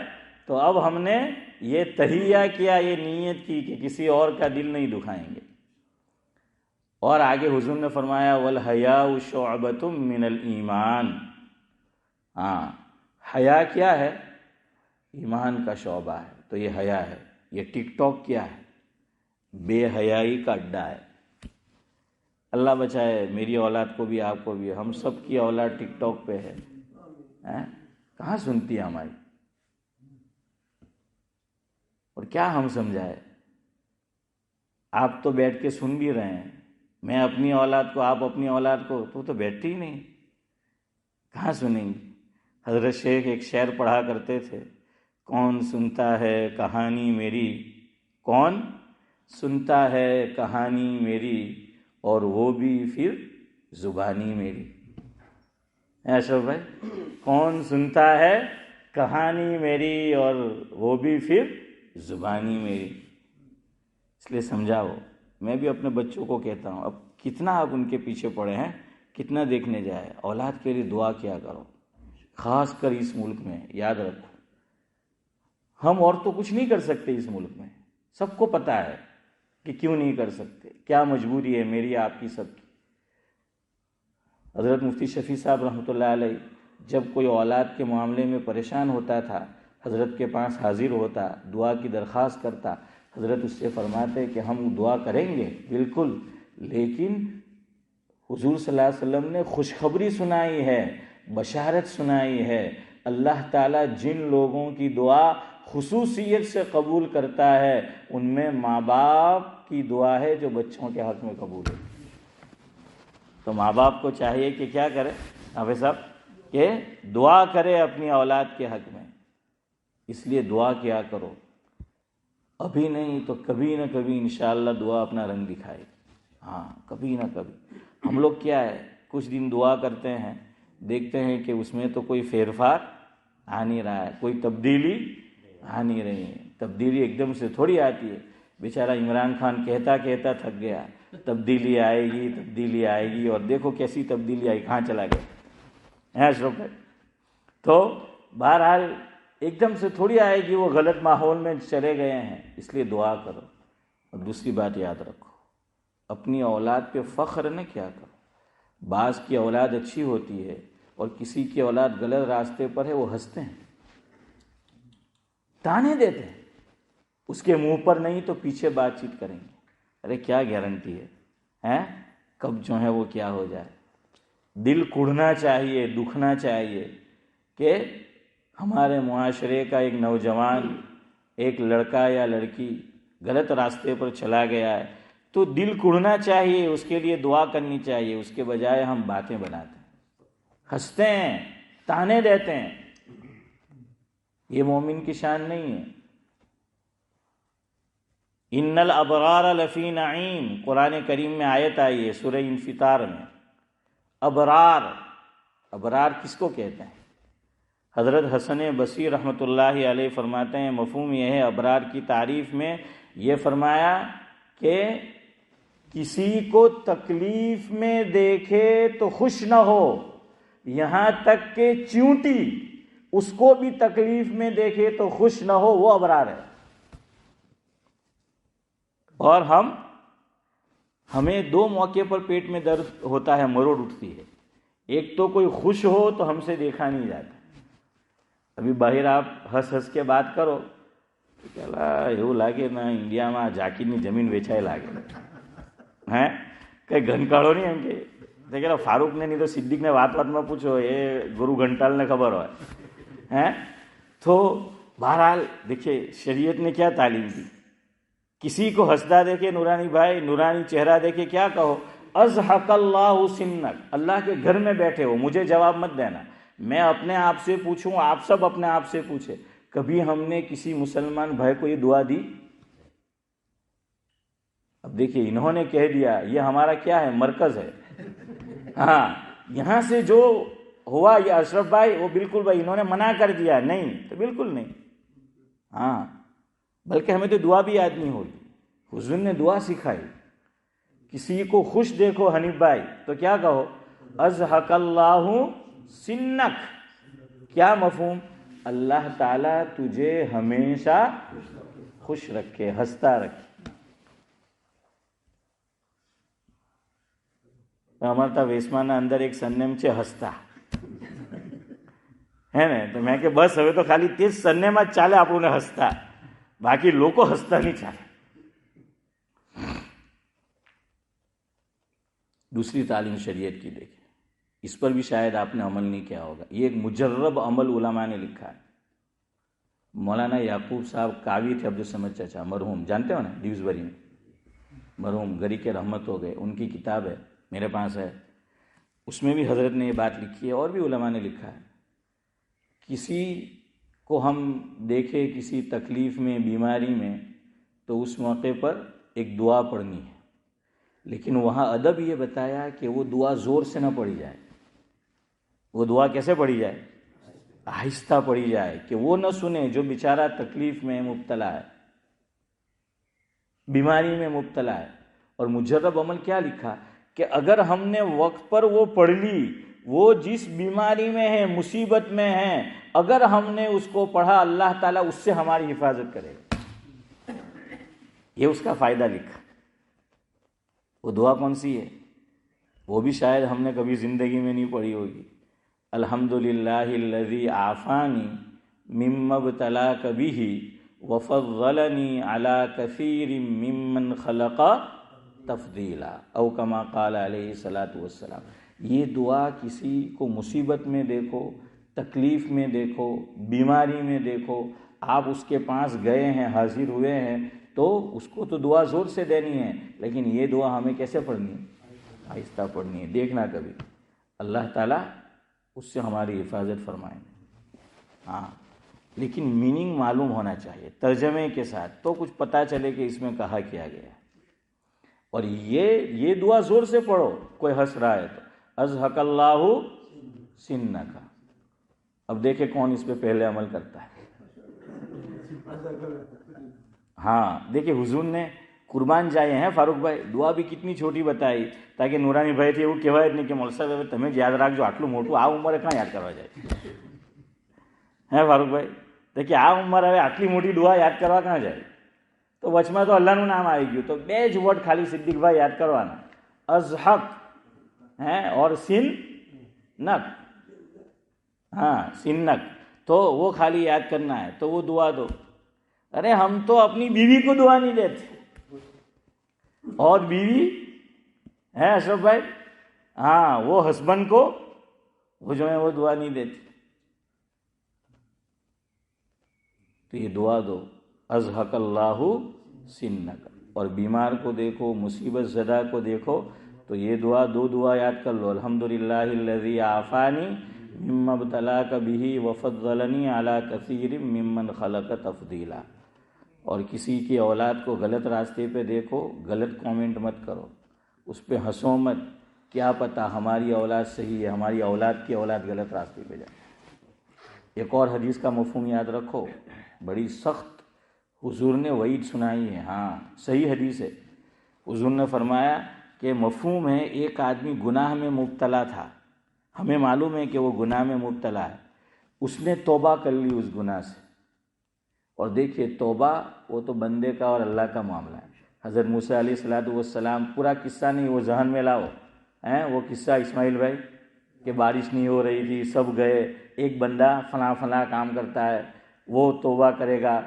تو اب ہم نے یہ تہیہ کیا، یہ نیت کی کہ کسی اور کا دل نہیں دکھائیں گے۔ اور آگے حضور نے فرمایا والحیاء شعبۃ من الایمان، حیا کیا ہے؟ ایمان کا شعبہ ہے۔ تو یہ حیا ہے۔ یہ ٹک ٹاک کیا ہے؟ بے حیائی کا اڈا ہے۔ اللہ بچائے میری اولاد کو بھی، آپ کو بھی، ہم سب کی اولاد ٹک ٹاک پہ ہے، کہاں سنتی ہے ہماری؟ اور کیا ہم سمجھائے؟ آپ تو بیٹھ کے سن بھی رہے ہیں، میں اپنی اولاد کو، آپ اپنی اولاد کو، تو بیٹھتی ہی نہیں، کہاں سنیں گی؟ حضرت شیخ ایک شعر پڑھا کرتے تھے، کون سنتا ہے کہانی میری، کون سنتا ہے کہانی میری، اور وہ بھی پھر زبانی میری۔ اشرف بھائی، کون سنتا ہے کہانی میری اور وہ بھی پھر زبانی میری؟ اس لیے سمجھاؤ۔ میں بھی اپنے بچوں کو کہتا ہوں، اب کتنا آپ ان کے پیچھے پڑے ہیں، کتنا دیکھنے جائے، اولاد کے لیے دعا کیا کرو، خاص کر اس ملک میں۔ یاد رکھو ہم اور تو کچھ نہیں کر سکتے اس ملک میں، سب کو پتہ ہے کہ کیوں نہیں کر سکتے، کیا مجبوری ہے میری، آپ کی، سب کی۔ حضرت مفتی شفیع صاحب رحمۃ اللہ علیہ جب کوئی اولاد کے معاملے میں پریشان ہوتا تھا، حضرت کے پاس حاضر ہوتا، دعا کی درخواست کرتا، حضرت اس سے فرماتے کہ ہم دعا کریں گے بالکل، لیکن حضور صلی اللہ علیہ وسلم نے خوشخبری سنائی ہے، بشارت سنائی ہے، اللہ تعالیٰ جن لوگوں کی دعا خصوصیت سے قبول کرتا ہے ان میں ماں باپ کی دعا ہے جو بچوں کے حق میں قبول ہے۔ تو ماں باپ کو چاہیے کہ کیا کرے حافظ صاحب، کہ دعا کرے اپنی اولاد کے حق میں۔ اس لیے دعا کیا کرو، ابھی نہیں تو کبھی نہ کبھی انشاءاللہ دعا اپنا رنگ دکھائے گی، کبھی نہ کبھی۔ ہم لوگ کیا ہے، کچھ دن دعا کرتے ہیں، دیکھتے ہیں کہ اس میں تو کوئی پھیر پھار آ نہیں رہا ہے، کوئی تبدیلی آ نہیں رہی ہے۔ تبدیلی ایک دم سے تھوڑی آتی ہے، بیچارہ عمران خان کہتا کہتا تھک گیا، تبدیلی آئے گی، تبدیلی آئے گی، اور دیکھو کیسی تبدیلی آئی، کہاں چلا گیا ہے اشرف بھائی۔ تو بہرحال ایک دم سے تھوڑی آئے گی، وہ غلط ماحول میں چلے گئے ہیں، اس لیے دعا کرو۔ اور دوسری بات یاد رکھو، اپنی اولاد پہ فخر نہ کیا کرو۔ بعض کی اولاد اچھی ہوتی ہے اور کسی کی اولاد غلط راستے پر ہے، وہ ہنستے ہیں، تانے دیتے ہیں، اس کے منہ پر نہیں تو پیچھے بات چیت کریں گے۔ ارے کیا گارنٹی ہے کب جو ہے وہ کیا ہو جائے؟ دل کڑھنا چاہیے، دکھنا چاہیے کہ ہمارے معاشرے کا ایک نوجوان، ایک لڑکا یا لڑکی غلط راستے پر چلا گیا ہے تو دل کڑھنا چاہیے، اس کے لیے دعا کرنی چاہیے۔ اس کے بجائے ہم باتیں بناتے ہیں، ہنستے ہیں، تانے دیتے ہیں، یہ مومن کی شان نہیں ہے۔ ان الابرار لفی نعیم، قرآن کریم میں آیت آئی ہے سورہ انفطار میں، ابرار، ابرار کس کو کہتے ہیں؟ حضرت حسن بصری رحمۃ اللہ علیہ فرماتے ہیں مفہوم یہ ہے ابرار کی تعریف میں، یہ فرمایا کہ کسی کو تکلیف میں دیکھے تو خوش نہ ہو، یہاں تک کہ چیونٹی اس کو بھی تکلیف میں دیکھے تو خوش نہ ہو، وہ ابرار ہے۔ اور ہمیں دو موقع پر پیٹ میں درد ہوتا ہے، مروڑ اٹھتی ہے۔ ایک تو کوئی خوش ہو تو ہم سے دیکھا نہیں جاتا، ابھی باہر آپ ہنس ہنس کے بات کرو تو کہلا એવું લાગે ના ઇન્ડિયામાં જાકીરની જમીન વેચાઈ લાગે હે કઈ ઘનકાળો નહીં એમ કે કે ફારૂકને નહીં તો સિદ્દીકને વાતમાં પૂછો, એ ગુરુ ઘંટાલને ખબર હોય ہیں۔ تو بہرحال دیکھیے شریعت نے کیا تعلیم دی، کسی کو ہنستا دیکھے نورانی بھائی، نورانی چہرہ دیکھے کیا کہو، اضحک اللہ سنک، اللہ کے گھر میں بیٹھے ہو، مجھے جواب مت دینا، میں اپنے آپ سے پوچھوں، آپ سب اپنے آپ سے پوچھے، کبھی ہم نے کسی مسلمان بھائی کو یہ دعا دی؟ اب دیکھیے انہوں نے کہہ دیا یہ ہمارا کیا ہے، مرکز ہے، ہاں یہاں سے جو ہوا یہ اشرف بھائی وہ بالکل بھائی انہوں نے منع کر دیا، نہیں تو بالکل نہیں، ہاں بلکہ ہمیں تو دعا بھی یاد نہیں ہوگی۔ حضور نے دعا سکھائی، کسی کو خوش دیکھو حنیف بھائی تو کیا کہو، اضحک اللہ سنک، کیا مفہوم، اللہ تعالیٰ تجھے ہمیشہ خوش رکھے، ہنستا رکھے۔ અમારે ત્યાં વેસમાના અંદર એક સરનેમ છે હસતા, હે ને, તો મેં કે બસ હવે તો ખાલી તે જ સરનેમ જ ચાલે આપણને હસતા, બાકી લોકો હસતા નહીં ચાલે۔ دوسری تعلیم شریعت کی دیکھیں، اس پر بھی شاید آپ نے عمل نہیں کیا ہوگا، یہ ایک مجرب عمل علماء نے لکھا ہے۔ مولانا یعقوب صاحب قاوی تھے عبدالصمد چچا مرحوم، جانتے ہو نا، ڈیوزبری میں مرحوم، گری کے رحمت ہو گئے، ان کی کتاب ہے میرے پاس ہے، اس میں بھی حضرت نے یہ بات لکھی ہے اور بھی علماء نے لکھا ہے، کسی کو ہم دیکھے کسی تکلیف میں، بیماری میں، تو اس موقع پر ایک دعا پڑھنی ہے، لیکن وہاں ادب یہ بتایا کہ وہ دعا زور سے نہ پڑھی جائے، وہ دعا کیسے پڑھی جائے، آہستہ پڑھی جائے، کہ وہ نہ سنے جو بیچارہ تکلیف میں مبتلا ہے، بیماری میں مبتلا ہے۔ اور مجرب عمل کیا لکھا کہ اگر ہم نے وقت پر وہ پڑھ لی، وہ جس بیماری میں ہے، مصیبت میں ہے، اگر ہم نے اس کو پڑھا اللہ تعالیٰ اس سے ہماری حفاظت کرے گا، یہ اس کا فائدہ لکھا۔ وہ دعا کون سی ہے، وہ بھی شاید ہم نے کبھی زندگی میں نہیں پڑھی ہوگی، الحمدللہ الذی عافانی مما ابتلاک بہ وفضلنی علی کثیر ممن خلق تفضیلا، او کما قال علیہ الصلاۃ والسلام۔ یہ دعا کسی کو مصیبت میں دیکھو، تکلیف میں دیکھو، بیماری میں دیکھو، آپ اس کے پاس گئے ہیں، حاضر ہوئے ہیں، تو اس کو تو دعا زور سے دینی ہے، لیکن یہ دعا ہمیں کیسے پڑھنی ہے، آہستہ پڑھنی ہے۔ دیکھنا کبھی اللہ تعالیٰ اس سے ہماری حفاظت فرمائیں، ہاں لیکن میننگ معلوم ہونا چاہیے ترجمے کے ساتھ، تو کچھ پتہ چلے کہ اس میں کہا کیا گیا ہے۔ اور یہ دعا زور سے پڑھو، کوئی ہنس رہا ہے تو اضحک اللہ سنک۔ اب دیکھیں کون اس پہ پہلے عمل کرتا ہے۔ ہاں دیکھیں حضور نے قربان جائے ہیں فاروق بھائی، دعا بھی کتنی چھوٹی بتائی تاکہ نورانی بھائی تھے وہ کہવાય જ નહીં કે મોલસા સાહેબ તમે જ યાદ રાખજો આટલું મોટું આ ઉંમરે કાં યાદ કરવા જાય હે ફારૂક ભાઈ, તો કે આ ઉંમર હવે આટલી મોટી દુઆ યાદ કરવા કાં જાય, તો વચમાં તો અલ્લાહનું નામ આવી ગયું, તો બે જ વર્ડ ખાલી સિદ્દીકભાઈ યાદ કરવાના, અઝહક હે اور સિન્નક، ہاں سنک، تو وہ خالی یاد کرنا ہے، تو وہ دعا دو۔ ارے ہم تو اپنی بیوی کو دعا نہیں دیتے، اور بیوی ہے اشرف بھائی، ہاں وہ ہسبینڈ کو وہ جو ہے وہ دعا نہیں دیتی، تو یہ دعا دو، اضحک اللہ سنک۔ اور بیمار کو دیکھو، مصیبت زدہ کو دیکھو، تو یہ دعا دو دعا یاد کر لو، الحمدللہ الذی عافانی مما ابتلاک بہ وفضلنی علی کثیر ممن خلق تفضیلا۔ اور کسی کی اولاد کو غلط راستے پہ دیکھو، غلط کامنٹ مت کرو، اس پہ ہنسو مت، کیا پتہ ہماری اولاد صحیح ہے، ہماری اولاد کی اولاد غلط راستے پہ جائے۔ ایک اور حدیث کا مفہوم یاد رکھو، بڑی سخت حضور نے وعید سنائی ہے، ہاں صحیح حدیث ہے۔ حضور نے فرمایا کہ مفہوم ہے ایک آدمی گناہ میں مبتلا تھا، ہمیں معلوم ہے کہ وہ گناہ میں مبتلا ہے، اس نے توبہ کر لی اس گناہ سے۔ اور دیکھیے توبہ وہ تو بندے کا اور اللہ کا معاملہ ہے۔ حضرت موسیٰ علیہ السلام پورا قصہ نہیں، وہ ذہن میں لاؤ، وہ قصہ اسماعیل بھائی کہ بارش نہیں ہو رہی تھی، سب گئے، ایک بندہ فلاں فلاں کام کرتا ہے، وہ توبہ کرے گا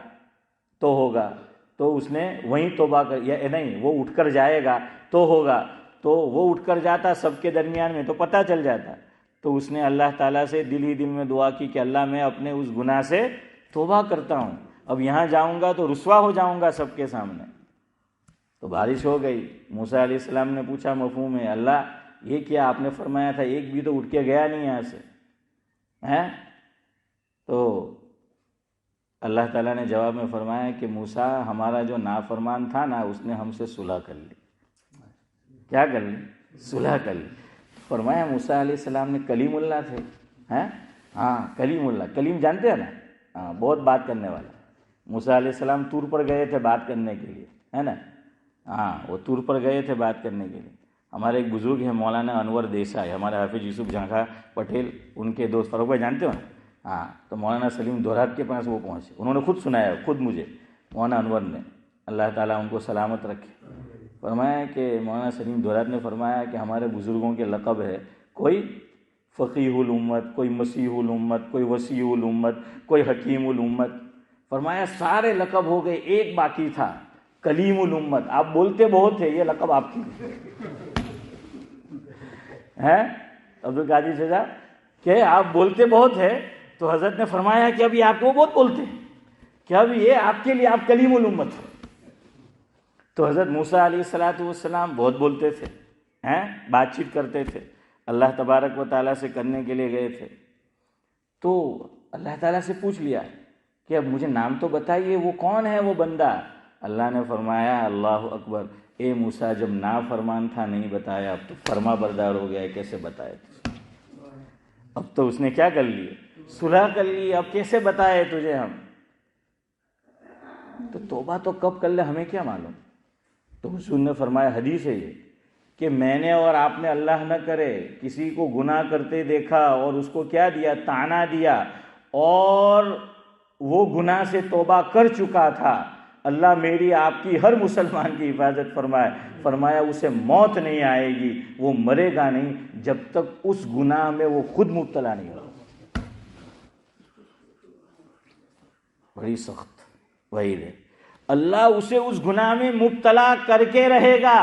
تو ہوگا، تو اس نے وہیں توبہ کر، یا نہیں وہ اٹھ کر جائے گا تو ہوگا، تو وہ اٹھ کر جاتا سب کے درمیان میں تو پتہ چل جاتا، تو اس نے اللہ تعالیٰ سے دل ہی دل میں دعا کی کہ اللہ میں اپنے اس گناہ سے توبہ کرتا ہوں، اب یہاں جاؤں گا تو رسوا ہو جاؤں گا سب کے سامنے۔ تو بارش ہو گئی، موسیٰ علیہ السلام نے پوچھا مفہوم ہے، اللہ یہ کیا آپ نے فرمایا تھا ایک بھی تو اٹھ کے گیا نہیں یہاں سے، تو اللہ تعالیٰ نے جواب میں فرمایا کہ موسیٰ ہمارا جو نافرمان تھا نا اس نے ہم سے صلح کر لی۔ کیا کر لی؟ صلح کر لی۔ فرمایا موسیٰ علیہ السلام نے کلیم اللہ تھے، ہاں کلیم اللہ، کلیم جانتے ہیں نا، ہاں بہت بات کرنے والا۔ موسیٰ علیہ السلام طور پر گئے تھے بات کرنے کے لیے، ہے نا، ہاں وہ طور پر گئے تھے بات کرنے کے لیے۔ ہمارے ایک بزرگ ہیں مولانا انور دیسائی، ہمارے حافظ یوسف جھانکھا پٹیل ان کے دوست، فاروق بھائی جانتے ہو نا، ہاں تو مولانا سلیم دورات کے پاس وہ پہنچے، انہوں نے خود سنایا، خود مجھے مولانا انور نے، اللہ تعالیٰ ان کو سلامت رکھے، فرمایا کہ مولانا سلیم دورات نے فرمایا کہ ہمارے بزرگوں کے لقب ہے، کوئی فقیہ الامت، کوئی مسیح الامت، کوئی وسیع الامت، کوئی حکیم الامت، فرمایا سارے لقب ہو گئے، ایک باقی تھا کلیم الامت، آپ بولتے بہت تھے، یہ لقب آپ کی ہے عبدالقادر صاحب کہ آپ بولتے بہت ہے، تو حضرت نے فرمایا کہ ابھی آپ کو بہت بولتے ہیں کہ اب یہ آپ کے لیے آپ کلیم الامت ہو۔ تو حضرت موسیٰ علیہ السلام بہت بولتے تھے، بات چیت کرتے تھے، اللہ تبارک و تعالیٰ سے کرنے کے لیے گئے تھے، تو اللہ تعالیٰ سے پوچھ لیا کہ اب مجھے نام تو بتائیے وہ کون ہے وہ بندہ۔ اللہ نے فرمایا اللہ اکبر، اے موسیٰ جب نافرمان تھا نہیں بتایا، اب تو فرما بردار ہو گیا ہے، کیسے بتائے؟ اب تو اس نے کیا کر لی؟ صلح کر لی، اب کیسے بتائے تجھے ہم؟ تو توبہ تو کب کر لے ہمیں کیا معلوم؟ تو حضور نے فرمایا، حدیث ہے یہ کہ میں نے اور آپ نے اللہ نہ کرے کسی کو گناہ کرتے دیکھا اور اس کو کیا دیا؟ طعنہ دیا، اور وہ گناہ سے توبہ کر چکا تھا، اللہ میری آپ کی ہر مسلمان کی حفاظت فرمائے، فرمایا اسے موت نہیں آئے گی، وہ مرے گا نہیں جب تک اس گناہ میں وہ خود مبتلا نہیں ہوگا۔ بڑی سخت وعید ہے، اللہ اسے اس گناہ میں مبتلا کر کے رہے گا۔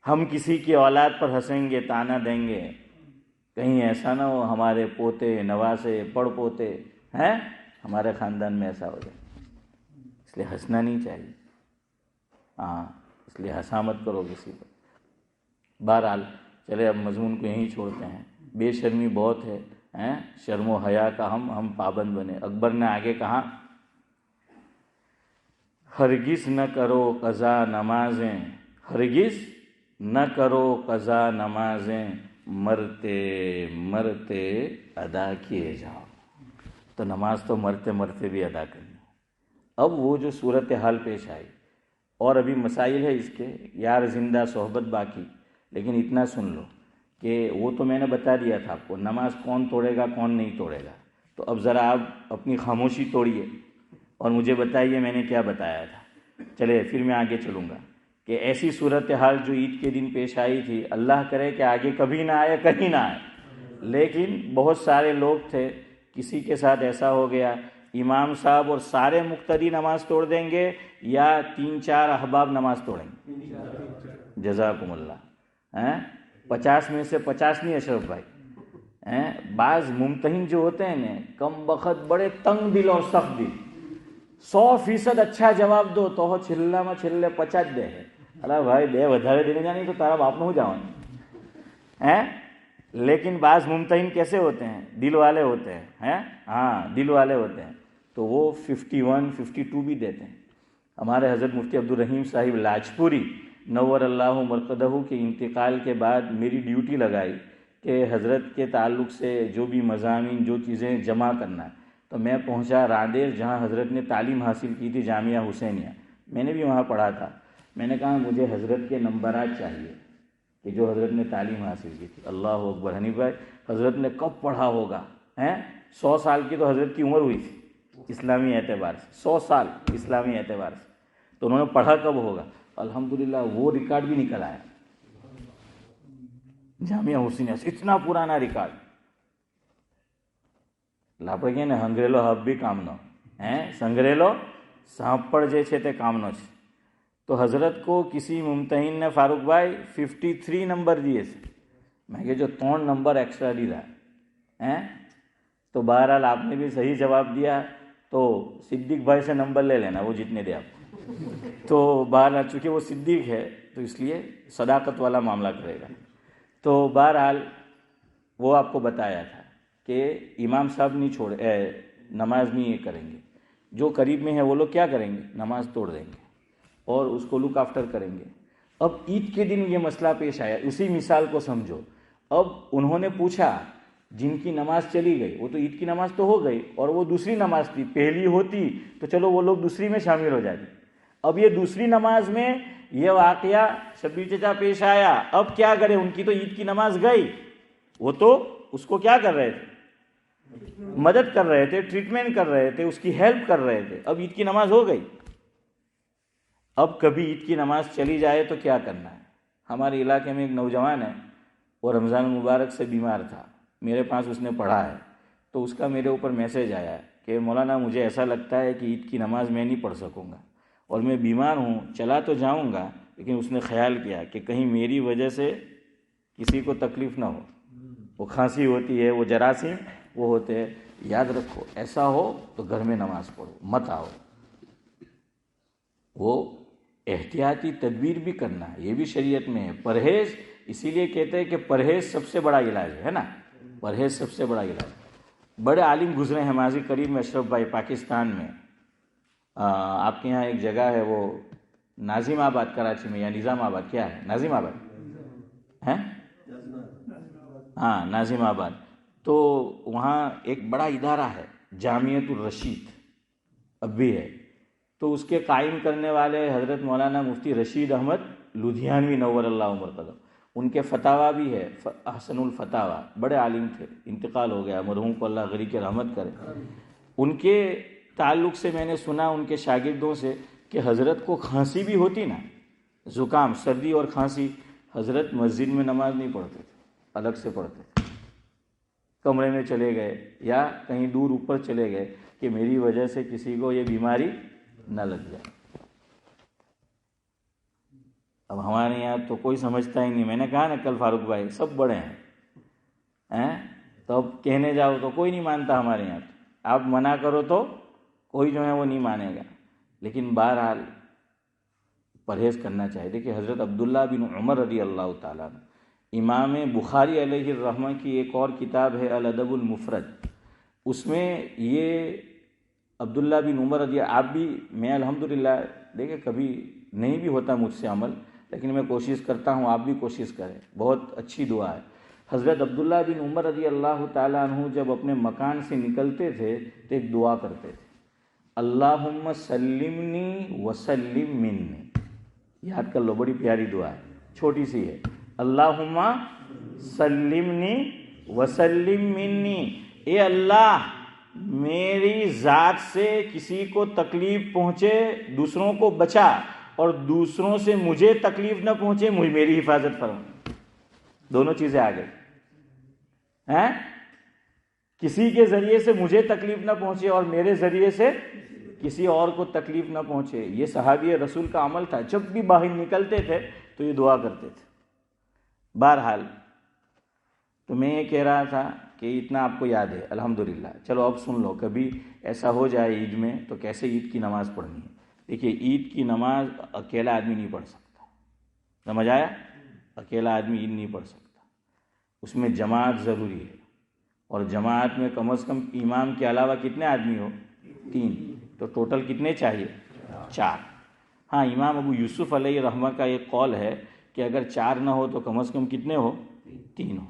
ہم کسی کی اولاد پر ہنسیں گے، طعنہ دیں گے، کہیں ایسا نہ ہو ہمارے پوتے نواسے پڑ پوتے ہمارے خاندان میں ایسا ہو جائے، اس لیے ہنسنا نہیں چاہیے، اس لیے ہنسا مت کرو کسی پر۔ بہرحال چلے اب مضمون کو یہیں چھوڑتے ہیں، بے شرمی بہت ہے، شرم و حیا کا ہم پابند بنے۔ اکبر نے آگے کہا، ہرگز نہ کرو قضا نمازیں، ہرگز نہ کرو قضا نمازیں، مرتے مرتے ادا کیے جاؤ۔ تو نماز تو مرتے مرتے بھی ادا کرنی۔ اب وہ جو صورتحال پیش آئی، اور ابھی مسائل ہے اس کے، یار زندہ صحبت باقی، لیکن اتنا سن لو کہ وہ تو میں نے بتا دیا تھا آپ کو، نماز کون توڑے گا کون نہیں توڑے گا، تو اب ذرا آپ اپنی خاموشی توڑیے اور مجھے بتائیے میں نے کیا بتایا تھا۔ چلے پھر میں آگے چلوں گا کہ ایسی صورتحال جو عید کے دن پیش آئی تھی، اللہ کرے کہ آگے کبھی نہ آئے، کہیں نہ آئے، لیکن بہت سارے لوگ تھے، کسی کے ساتھ ایسا ہو گیا، امام صاحب اور سارے مقتدی نماز توڑ دیں گے یا 3-4 احباب نماز توڑیں گے؟ جزاکم اللہ۔ 50 میں سے 50 نہیں اشرف بھائی، بعض ممتحن جو ہوتے ہیں نا کم بخت بڑے تنگ دل اور سخت دل، 100% اچھا جواب دو تو چھلّا میں چھلے 50 دے ہے، ارے بھائی دے ودھارے دینے جانی تو تارا باپ نہ ہو جاؤں۔ لیکن بعض ممتحن کیسے ہوتے ہیں؟ دل والے ہوتے ہیں، دل والے ہوتے ہیں، تو وہ 51 52 بھی دیتے ہیں۔ ہمارے حضرت مفتی عبدالرحیم صاحب لاجپوری نور اللہ مرقدہ کے انتقال کے بعد میری ڈیوٹی لگائی کہ حضرت کے تعلق سے جو بھی مضامین جو چیزیں جمع کرنا ہے، تو میں پہنچا راندیر جہاں حضرت نے تعلیم حاصل کی تھی، جامعہ حسینیہ، میں نے بھی وہاں پڑھا تھا۔ میں نے کہا مجھے حضرت کے نمبرات چاہیے کہ جو حضرت نے تعلیم حاصل کی تھی۔ اللہ اکبر، حنیف بھائی حضرت نے کب پڑھا ہوگا؟ 100 سال کی تو حضرت کی عمر ہوئی تھی اسلامی اعتبار سے، 100 سال اسلامی اعتبار سے، تو انہوں نے پڑھا کب ہوگا؟ الحمدللہ وہ ریکارڈ بھی نکل آیا جامعہ حسینیہ سے، اتنا پرانا ریکارڈ۔ લાપડે ને હંગરેલો હબ બી કામનો સંગરેલો સાંપડ જે છે તે કામનો છે। تو حضرت کو کسی ممتحن نے فاروق بھائی 53 نمبر دیے تھے، میں کہ جو 3 نمبر ایکسٹرا دی رہا ہے، تو بہرحال آپ نے بھی صحیح جواب دیا، تو صدیق بھائی سے نمبر لے لینا، وہ جتنے دے آپ۔ تو بہرحال چونکہ وہ صدیق ہے تو اس لیے صداقت والا معاملہ کرے گا۔ تو بہرحال وہ آپ کو بتایا تھا کہ امام صاحب نہیں نماز نہیں کریں گے، جو قریب میں ہے وہ لوگ کیا کریں گے؟ نماز توڑ دیں گے اور اس کو لک آفٹر کریں گے۔ اب عید کے دن یہ مسئلہ پیش آیا، اسی مثال کو سمجھو۔ اب انہوں نے پوچھا جن کی نماز چلی گئی، وہ تو عید کی نماز تو ہو گئی اور وہ دوسری نماز تھی، پہلی ہوتی تو چلو وہ لوگ دوسری میں شامل ہو جاتے۔ اب یہ دوسری نماز میں یہ واقعہ شبیر چچا پیش آیا، اب کیا کریں؟ ان کی تو عید کی نماز گئی، وہ تو اس کو کیا کر رہے تھے؟ مدد کر رہے تھے، ٹریٹمنٹ کر رہے تھے، اس کی ہیلپ کر رہے تھے۔ اب عید کی نماز ہو گئی، اب کبھی عید کی نماز چلی جائے تو کیا کرنا ہے؟ ہمارے علاقے میں ایک نوجوان ہے، وہ رمضان المبارک سے بیمار تھا، میرے پاس اس نے پڑھا ہے، تو اس کا میرے اوپر میسیج آیا کہ مولانا مجھے ایسا لگتا ہے کہ عید کی نماز میں نہیں پڑھ سکوں گا اور میں بیمار ہوں، چلا تو جاؤں گا، لیکن اس نے خیال کیا کہ کہیں میری وجہ سے کسی کو تکلیف نہ ہو، وہ کھانسی ہوتی ہے، وہ جراثیم وہ ہوتے ہیں، یاد رکھو ایسا ہو تو گھر میں نماز پڑھو، مت آؤ۔ وہ احتیاطی تدبیر بھی کرنا ہے، یہ بھی شریعت میں ہے۔ پرہیز اسی لیے کہتے ہیں کہ پرہیز سب سے بڑا علاج ہے نا، پرہیز سب سے بڑا علاج۔ بڑے عالم گزرے ہیں ماضی قریب میں، اشرف بھائی پاکستان میں، آپ کے یہاں ایک جگہ ہے وہ ناظم آباد کراچی میں، یا نظام آباد، کیا ہے ناظم آباد ہے؟ ہاں ناظم آباد۔ تو وہاں ایک بڑا ادارہ ہے جامعۃ الرشید، اب بھی ہے، تو اس کے قائم کرنے والے حضرت مولانا مفتی رشید احمد لدھیانوی نور اللہ مرقدہ، ان کے فتاوی بھی ہے، احسن الفتاوی، بڑے عالم تھے، انتقال ہو گیا، مرحوم کو اللہ غری کے رحمت کرے۔ ان کے تعلق سے میں نے سنا ان کے شاگردوں سے کہ حضرت کو کھانسی بھی ہوتی نا، زکام، سردی اور کھانسی، حضرت مسجد میں نماز نہیں پڑھتے تھے، الگ سے پڑھتے تھے، کمرے میں چلے گئے یا کہیں دور اوپر چلے گئے کہ میری وجہ سے کسی کو یہ بیماری نہ لگ جائے۔ اب ہمارے یہاں تو کوئی سمجھتا ہی نہیں، میں نے کہا نا کل فاروق بھائی سب بڑے ہیں، تو اب کہنے جاؤ تو کوئی نہیں مانتا ہمارے یہاں، آپ منع کرو تو کوئی جو ہے وہ نہیں مانے گا، لیکن بہرحال پرہیز کرنا چاہیے۔ دیکھیں حضرت عبداللہ بن عمر رضی اللہ تعالیٰ عنہ، امام بخاری علیہ الرحمہ کی ایک اور کتاب ہے الادب المفرد، اس میں یہ عبداللہ بن عمر رضی، آپ بھی، میں الحمدللہ دیکھیں کبھی نہیں بھی ہوتا مجھ سے عمل، لیکن میں کوشش کرتا ہوں، آپ بھی کوشش کریں، بہت اچھی دعا ہے۔ حضرت عبداللہ بن عمر رضی اللہ تعالیٰ عنہ جب اپنے مکان سے نکلتے تھے تو ایک دعا کرتے تھے، اللہم سلمنی وسلم منی، یاد کر لو، بڑی پیاری دعا ہے، چھوٹی سی ہے، اللہم سلمنی وسلم منی، اے اللہ میری ذات سے کسی کو تکلیف پہنچے دوسروں کو بچا، اور دوسروں سے مجھے تکلیف نہ پہنچے میری حفاظت فرما۔ دونوں چیزیں آ گئی، کسی کے ذریعے سے مجھے تکلیف نہ پہنچے اور میرے ذریعے سے کسی اور کو تکلیف نہ پہنچے۔ یہ صحابی رسول کا عمل تھا، جب بھی باہر نکلتے تھے تو یہ دعا کرتے تھے۔ بہرحال تو میں یہ کہہ رہا تھا کہ اتنا آپ کو یاد ہے الحمدللہ۔ چلو اب سن لو، کبھی ایسا ہو جائے عید میں تو کیسے عید کی نماز پڑھنی ہے۔ دیکھیے عید کی نماز اکیلا آدمی نہیں پڑھ سکتا، سمجھ آیا؟ اکیلا آدمی عید نہیں پڑھ سکتا، اس میں جماعت ضروری ہے، اور جماعت میں کم از کم امام کے علاوہ کتنے آدمی ہو؟ 3، تو ٹوٹل کتنے چاہیے؟ 4۔ ہاں امام ابو یوسف علیہ رحمہ کا ایک قول ہے کہ اگر 4 نہ ہو تو کم از کم کتنے ہو؟ 3 ہو.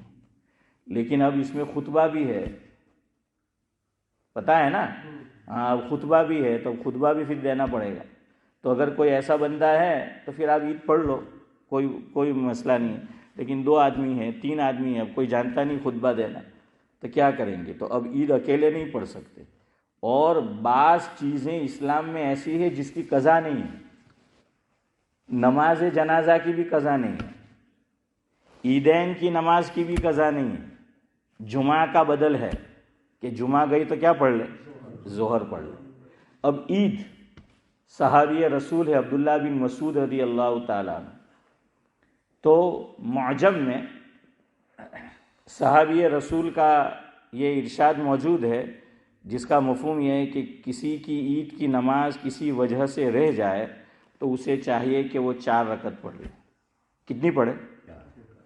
لیکن اب اس میں خطبہ بھی ہے، پتہ ہے نا؟ ہاں اب خطبہ بھی ہے تو خطبہ بھی پھر دینا پڑے گا. تو اگر کوئی ایسا بندہ ہے تو پھر آپ عید پڑھ لو، کوئی مسئلہ نہیں ہے. لیکن 2 آدمی ہیں، 3 آدمی ہیں، اب کوئی جانتا نہیں خطبہ دینا، تو کیا کریں گے؟ تو اب عید اکیلے نہیں پڑھ سکتے. اور بعض چیزیں اسلام میں ایسی ہے جس کی قضا نہیں ہے. نماز جنازہ کی بھی قضا نہیں ہے، عیدین کی نماز کی بھی قضا نہیں ہے. جمعہ کا بدل ہے کہ جمعہ گئی تو کیا پڑھ لے؟ ظہر پڑھ لے. اب عید صحابی رسول ہے عبداللہ بن مسعود رضی اللہ تعالیٰ عنہ. تو معجم میں صحابی رسول کا یہ ارشاد موجود ہے جس کا مفہوم یہ ہے کہ کسی کی عید کی نماز کسی وجہ سے رہ جائے تو اسے چاہیے کہ وہ 4 رکعت پڑھ لے. کتنی پڑھے؟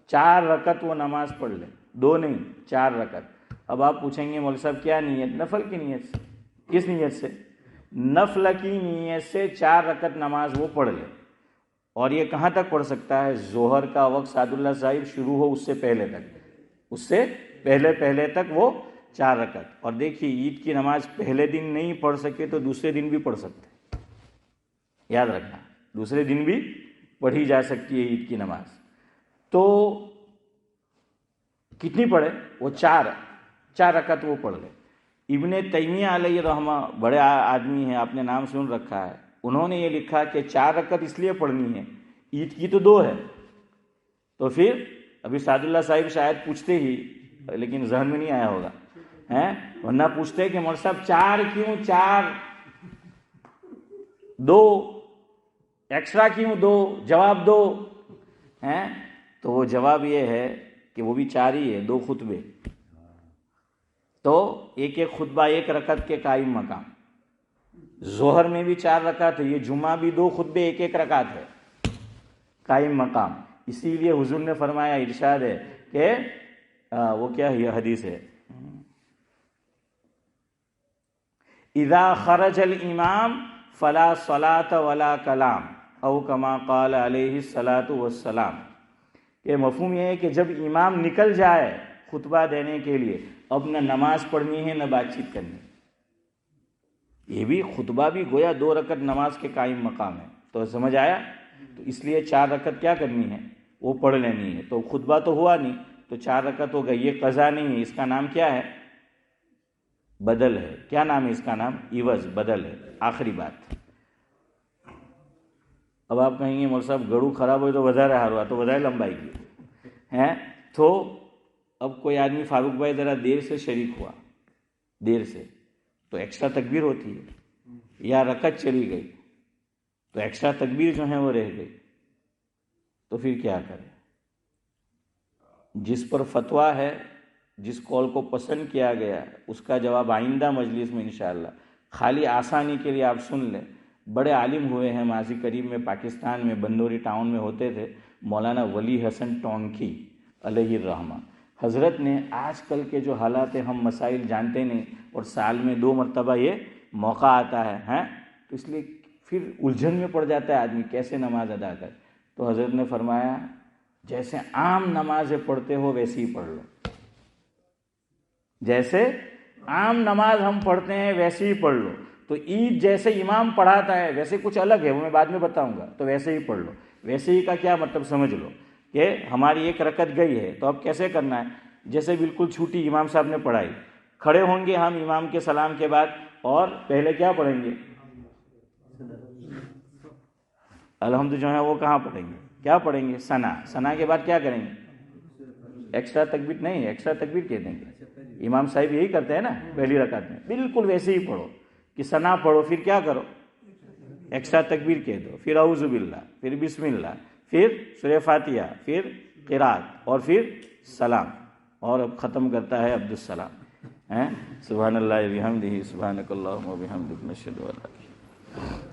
4 رکعت وہ نماز پڑھ لے، 2 نہیں 4 رکعت. اب آپ پوچھیں گے مولوی صاحب کیا نیت؟ نفل کی نیت سے. کس نیت سے؟ نفل کی نیت سے 4 رکعت نماز وہ پڑھ لے. اور یہ کہاں تک پڑھ سکتا ہے؟ ظہر کا وقت سعد اللہ صاحب شروع ہو اس سے پہلے تک، اس سے پہلے تک وہ 4 رکعت. اور دیکھیے عید کی نماز پہلے دن نہیں پڑھ سکے تو دوسرے دن بھی پڑھ سکتے، یاد رکھنا دوسرے دن بھی پڑھی جا سکتی ہے عید کی نماز. تو کتنی پڑھے؟ وہ 4 رکعت وہ پڑھ لے. ابن تیمیہ علیہ رحمہ بڑے آدمی ہیں، آپ نے نام سن رکھا ہے، انہوں نے یہ لکھا کہ 4 رکعت اس لیے پڑھنی ہے، عید کی تو 2 ہے. تو پھر ابھی سعد اللہ صاحب شاید پوچھتے ہی، لیکن ذہن میں نہیں آیا ہوگا، ورنہ پوچھتے کہ مولوی صاحب 4 کیوں؟ 4 2 ایکسٹرا کیوں 2؟ جواب دو. تو وہ جواب یہ ہے کہ وہ بھی 4 ہی ہے، 2 خطبے. تو ایک خطبہ 1 رکعت کے قائم مقام. ظہر میں بھی 4 رکعت ہے، یہ جمعہ بھی 2 خطبے 1 رکعت ہے قائم مقام. اسی لیے حضور نے فرمایا، ارشاد ہے کہ وہ کیا ہے، یہ حدیث ہے، اذا خرج الامام فلا صلاۃ ولا کلام او کما قال علیہ الصلاۃ والسلام. کہ مفہوم یہ ہے کہ جب امام نکل جائے خطبہ دینے کے لیے، اب نہ نماز پڑھنی ہے نہ بات چیت کرنی. یہ بھی خطبہ بھی گویا 2 رکعت نماز کے قائم مقام ہے. تو سمجھ آیا؟ تو اس لیے 4 رکعت کیا کرنی ہے؟ وہ پڑھ لینی ہے. تو خطبہ تو ہوا نہیں تو 4 رکعت ہو گئی. یہ قضا نہیں ہے، اس کا نام کیا ہے؟ بدل ہے. کیا نام ہے اس کا؟ نام عوض، بدل ہے. آخری بات. اب آپ کہیں گے مولوی صاحب گڑو خراب ہوئی تو وزارہ ہار ہوا تو وزارہ لمبائی کی ہے. تو اب کوئی آدمی فاروق بھائی ذرا دیر سے شریک ہوا، دیر سے، تو ایکسٹرا تکبیر ہوتی ہے، یا رکعت چلی گئی تو ایکسٹرا تکبیر جو ہیں وہ رہ گئی. تو پھر کیا کرے؟ جس پر فتویٰ ہے، جس قول کو پسند کیا گیا، اس کا جواب آئندہ مجلس میں انشاءاللہ. خالی آسانی کے لیے آپ سن لیں. بڑے عالم ہوئے ہیں ماضی قریب میں، پاکستان میں بندوری ٹاؤن میں ہوتے تھے، مولانا ولی حسن ٹونکی علیہ الرحمہ. حضرت نے آج کل کے جو حالات ہم مسائل جانتے نہیں، اور سال میں 2 مرتبہ یہ موقع آتا ہے تو اس لیے پھر الجھن میں پڑ جاتا ہے آدمی کیسے نماز ادا کرے. تو حضرت نے فرمایا جیسے عام نمازیں پڑھتے ہو ویسے ہی پڑھ لو. جیسے عام نماز ہم پڑھتے ہیں ویسے ہی پڑھ لو. تو عید جیسے امام پڑھاتا ہے ویسے کچھ الگ ہے، وہ میں بعد میں بتاؤں گا. تو ویسے ہی پڑھ لو. ویسے ہی کا کیا مطلب سمجھ لو کہ ہماری 1 رکعت گئی ہے تو اب کیسے کرنا ہے؟ جیسے بالکل چھوٹی امام صاحب نے پڑھائی، کھڑے ہوں گے ہم امام کے سلام کے بعد، اور پہلے کیا پڑھیں گے؟ الحمد جو ہے وہ کہاں پڑھیں گے؟ کیا پڑھیں گے؟ ثنا کے بعد کیا کریں گے؟ ایکسٹرا تکبیر نہیں، ایکسٹرا تکبیر کہہ دیں گے. امام صاحب یہی کرتے ہیں نا پہلی رکعت میں. بالکل ویسے ہی پڑھو کہ ثنا پڑھو، پھر کیا کرو؟ ایکسٹرا تکبیر کہہ دو، پھر اعوذ باللہ، پھر بسم اللہ، پھر سورہ فاتحہ، پھر قرات، اور پھر سلام، اور اب ختم کرتا ہے عبدالسلام. سبحان اللہ و بحمدہ، سبحانک اللہم و بحمدک، نشہد ان لا الہ الا انت